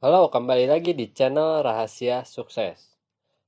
Halo, kembali lagi di channel Rahasia Sukses.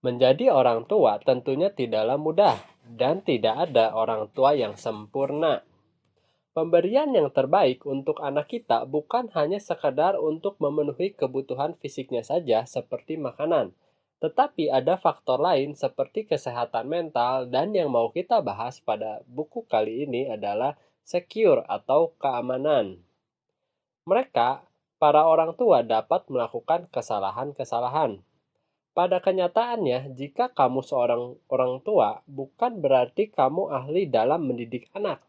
Menjadi orang tua tentunya tidaklah mudah dan tidak ada orang tua yang sempurna. Pemberian yang terbaik untuk anak kita bukan hanya sekadar untuk memenuhi kebutuhan fisiknya saja seperti makanan, tetapi ada faktor lain seperti kesehatan mental dan yang mau kita bahas pada buku kali ini adalah secure atau keamanan. Mereka, para orang tua dapat melakukan kesalahan-kesalahan. Pada kenyataannya, jika kamu seorang orang tua, bukan berarti kamu ahli dalam mendidik anak.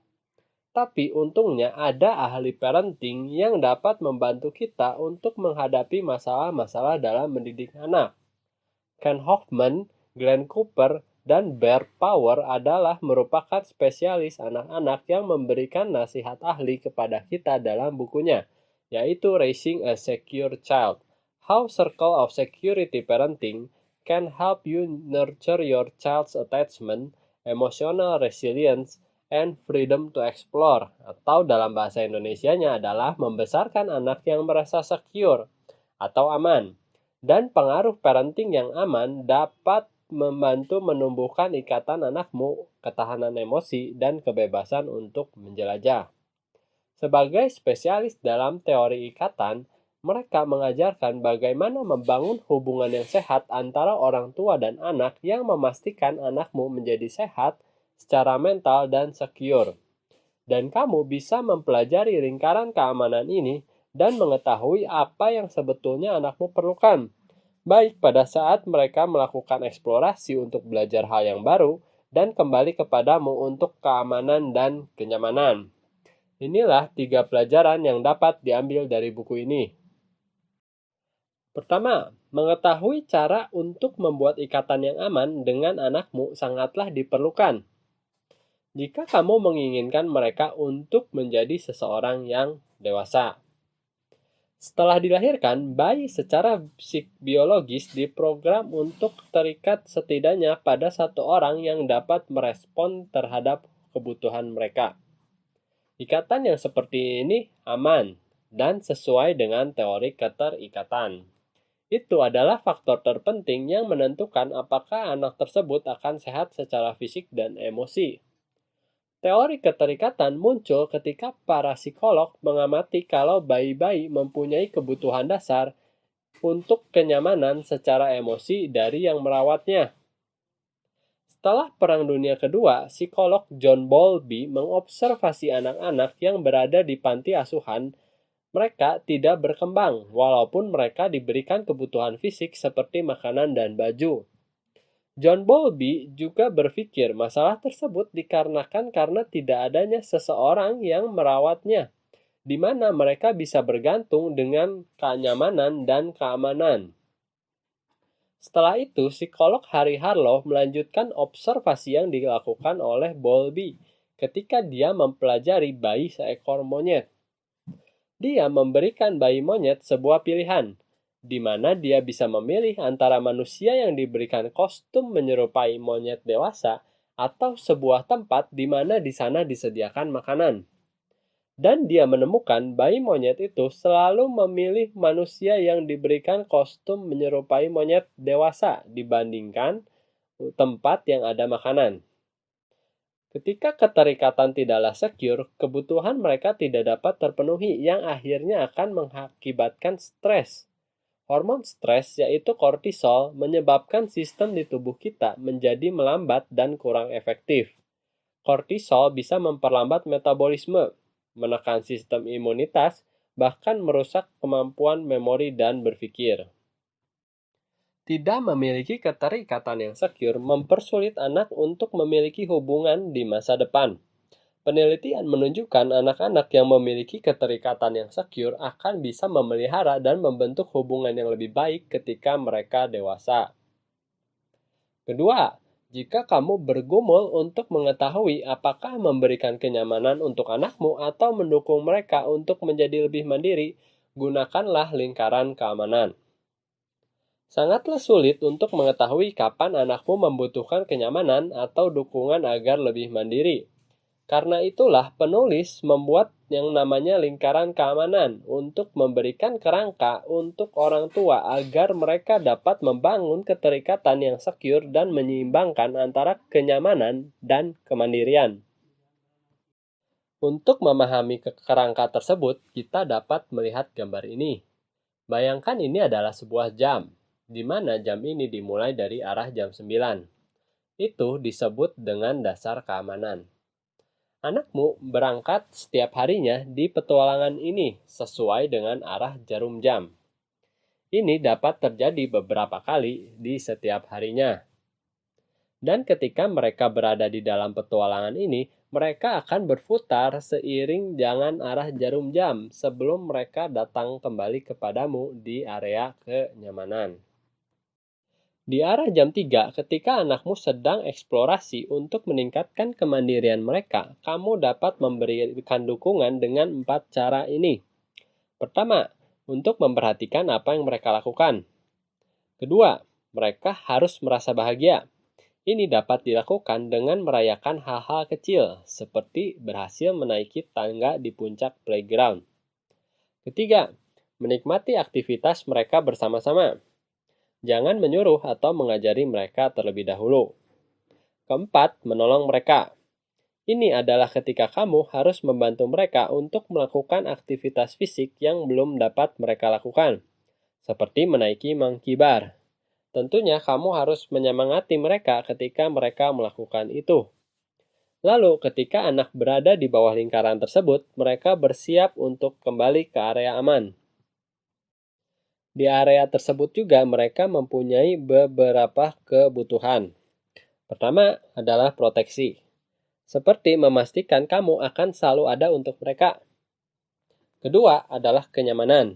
Tapi untungnya ada ahli parenting yang dapat membantu kita untuk menghadapi masalah-masalah dalam mendidik anak. Ken Hoffman, Glenn Cooper, dan Bear Power adalah merupakan spesialis anak-anak yang memberikan nasihat ahli kepada kita dalam bukunya, yaitu Raising a Secure Child: How Circle of Security Parenting Can Help You Nurture Your Child's Attachment, Emotional Resilience, and Freedom to Explore, atau dalam bahasa Indonesianya adalah membesarkan anak yang merasa secure atau aman. Dan pengaruh parenting yang aman dapat membantu menumbuhkan ikatan anakmu, ketahanan emosi, dan kebebasan untuk menjelajah. Sebagai spesialis dalam teori ikatan, mereka mengajarkan bagaimana membangun hubungan yang sehat antara orang tua dan anak yang memastikan anakmu menjadi sehat secara mental dan secure. Dan kamu bisa mempelajari lingkaran keamanan ini dan mengetahui apa yang sebetulnya anakmu perlukan, baik pada saat mereka melakukan eksplorasi untuk belajar hal yang baru dan kembali kepadamu untuk keamanan dan kenyamanan. Inilah 3 pelajaran yang dapat diambil dari buku ini. Pertama, mengetahui cara untuk membuat ikatan yang aman dengan anakmu sangatlah diperlukan. Jika kamu menginginkan mereka untuk menjadi seseorang yang dewasa. Setelah dilahirkan, bayi secara biologis diprogram untuk terikat setidaknya pada satu orang yang dapat merespon terhadap kebutuhan mereka. Ikatan yang seperti ini aman dan sesuai dengan teori keterikatan. Itu adalah faktor terpenting yang menentukan apakah anak tersebut akan sehat secara fisik dan emosi. Teori keterikatan muncul ketika para psikolog mengamati kalau bayi-bayi mempunyai kebutuhan dasar untuk kenyamanan secara emosi dari yang merawatnya. Setelah Perang Dunia Kedua, psikolog John Bowlby mengobservasi anak-anak yang berada di panti asuhan. Mereka tidak berkembang walaupun mereka diberikan kebutuhan fisik seperti makanan dan baju. John Bowlby juga berpikir masalah tersebut dikarenakan karena tidak adanya seseorang yang merawatnya, di mana mereka bisa bergantung dengan kenyamanan dan keamanan. Setelah itu, psikolog Harry Harlow melanjutkan observasi yang dilakukan oleh Bowlby ketika dia mempelajari bayi seekor monyet. Dia memberikan bayi monyet sebuah pilihan, di mana dia bisa memilih antara manusia yang diberikan kostum menyerupai monyet dewasa atau sebuah tempat di mana di sana disediakan makanan. Dan dia menemukan bayi monyet itu selalu memilih manusia yang diberikan kostum menyerupai monyet dewasa dibandingkan tempat yang ada makanan. Ketika keterikatan tidaklah secure, kebutuhan mereka tidak dapat terpenuhi yang akhirnya akan mengakibatkan stres. Hormon stres, yaitu kortisol, menyebabkan sistem di tubuh kita menjadi melambat dan kurang efektif. Kortisol bisa memperlambat metabolisme, menekan sistem imunitas, bahkan merusak kemampuan memori dan berpikir. Tidak memiliki keterikatan yang secure mempersulit anak untuk memiliki hubungan di masa depan. Penelitian menunjukkan anak-anak yang memiliki keterikatan yang secure akan bisa memelihara dan membentuk hubungan yang lebih baik ketika mereka dewasa. Kedua, jika kamu bergumul untuk mengetahui apakah memberikan kenyamanan untuk anakmu atau mendukung mereka untuk menjadi lebih mandiri, gunakanlah lingkaran keamanan. Sangatlah sulit untuk mengetahui kapan anakmu membutuhkan kenyamanan atau dukungan agar lebih mandiri. Karena itulah penulis membuat yang namanya lingkaran keamanan untuk memberikan kerangka untuk orang tua agar mereka dapat membangun keterikatan yang secure dan menyeimbangkan antara kenyamanan dan kemandirian. Untuk memahami kerangka tersebut, kita dapat melihat gambar ini. Bayangkan ini adalah sebuah jam, di mana jam ini dimulai dari arah jam 9. Itu disebut dengan dasar keamanan. Anakmu berangkat setiap harinya di petualangan ini sesuai dengan arah jarum jam. Ini dapat terjadi beberapa kali di setiap harinya. Dan ketika mereka berada di dalam petualangan ini, mereka akan berputar seiring dengan arah jarum jam sebelum mereka datang kembali kepadamu di area kenyamanan. Di arah jam 3, ketika anakmu sedang eksplorasi untuk meningkatkan kemandirian mereka, kamu dapat memberikan dukungan dengan 4 cara ini. Pertama, untuk memperhatikan apa yang mereka lakukan. Kedua, mereka harus merasa bahagia. Ini dapat dilakukan dengan merayakan hal-hal kecil, seperti berhasil menaiki tangga di puncak playground. Ketiga, menikmati aktivitas mereka bersama-sama. Jangan menyuruh atau mengajari mereka terlebih dahulu. Keempat, menolong mereka. Ini adalah ketika kamu harus membantu mereka untuk melakukan aktivitas fisik yang belum dapat mereka lakukan, seperti menaiki monkey bar. Tentunya kamu harus menyemangati mereka ketika mereka melakukan itu. Lalu, ketika anak berada di bawah lingkaran tersebut, mereka bersiap untuk kembali ke area aman. Di area tersebut juga mereka mempunyai beberapa kebutuhan. Pertama adalah proteksi, seperti memastikan kamu akan selalu ada untuk mereka. Kedua adalah kenyamanan.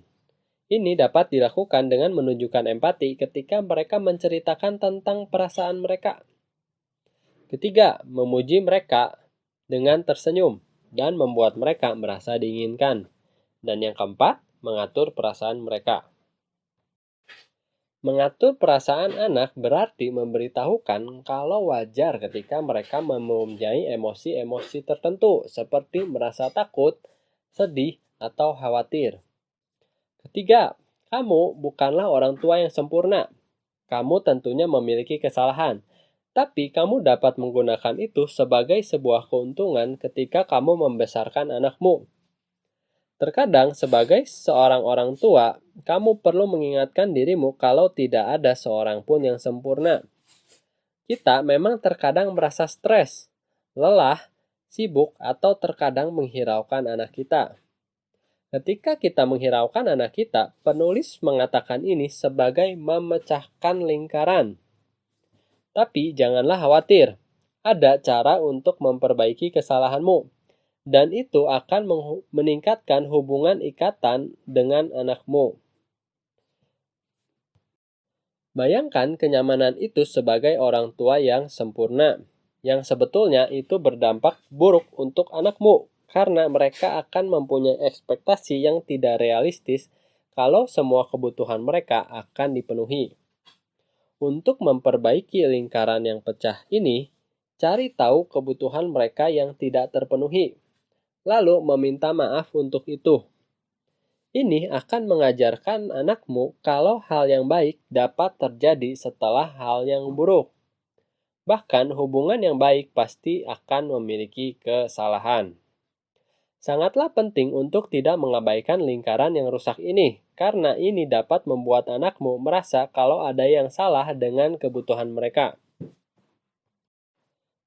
Ini dapat dilakukan dengan menunjukkan empati ketika mereka menceritakan tentang perasaan mereka. Ketiga, memuji mereka dengan tersenyum dan membuat mereka merasa diinginkan. Dan yang keempat, mengatur perasaan mereka. Mengatur perasaan anak berarti memberitahukan kalau wajar ketika mereka mempunyai emosi-emosi tertentu seperti merasa takut, sedih, atau khawatir. Ketiga, kamu bukanlah orang tua yang sempurna. Kamu tentunya memiliki kesalahan, tapi kamu dapat menggunakan itu sebagai sebuah keuntungan ketika kamu membesarkan anakmu. Terkadang, sebagai seorang orang tua, kamu perlu mengingatkan dirimu kalau tidak ada seorang pun yang sempurna. Kita memang terkadang merasa stres, lelah, sibuk, atau terkadang menghiraukan anak kita. Ketika kita menghiraukan anak kita, penulis mengatakan ini sebagai memecahkan lingkaran. Tapi janganlah khawatir, ada cara untuk memperbaiki kesalahanmu. Dan itu akan meningkatkan hubungan ikatan dengan anakmu. Bayangkan kenyamanan itu sebagai orang tua yang sempurna, yang sebetulnya itu berdampak buruk untuk anakmu, karena mereka akan mempunyai ekspektasi yang tidak realistis kalau semua kebutuhan mereka akan dipenuhi. Untuk memperbaiki lingkaran yang pecah ini, cari tahu kebutuhan mereka yang tidak terpenuhi, lalu meminta maaf untuk itu. Ini akan mengajarkan anakmu kalau hal yang baik dapat terjadi setelah hal yang buruk. Bahkan hubungan yang baik pasti akan memiliki kesalahan. Sangatlah penting untuk tidak mengabaikan lingkaran yang rusak ini, karena ini dapat membuat anakmu merasa kalau ada yang salah dengan kebutuhan mereka.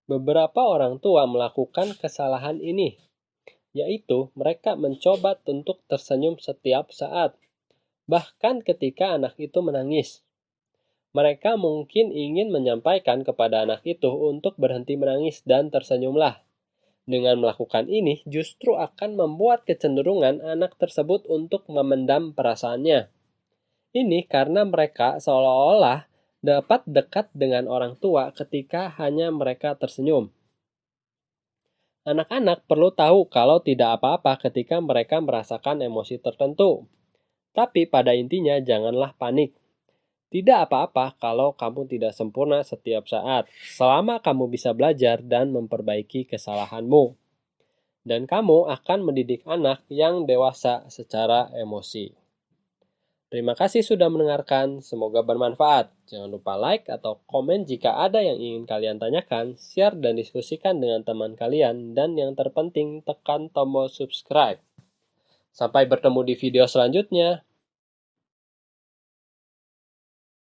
Beberapa orang tua melakukan kesalahan ini, yaitu mereka mencoba untuk tersenyum setiap saat, bahkan ketika anak itu menangis. Mereka mungkin ingin menyampaikan kepada anak itu untuk berhenti menangis dan tersenyumlah. Dengan melakukan ini, justru akan membuat kecenderungan anak tersebut untuk memendam perasaannya. Ini karena mereka seolah-olah dapat dekat dengan orang tua ketika hanya mereka tersenyum. Anak-anak perlu tahu kalau tidak apa-apa ketika mereka merasakan emosi tertentu. Tapi pada intinya janganlah panik. Tidak apa-apa kalau kamu tidak sempurna setiap saat, selama kamu bisa belajar dan memperbaiki kesalahanmu. dan kamu akan mendidik anak yang dewasa secara emosi. Terima kasih sudah mendengarkan, semoga bermanfaat. Jangan lupa like atau komen jika ada yang ingin kalian tanyakan, share dan diskusikan dengan teman kalian, dan yang terpenting tekan tombol subscribe. Sampai bertemu di video selanjutnya.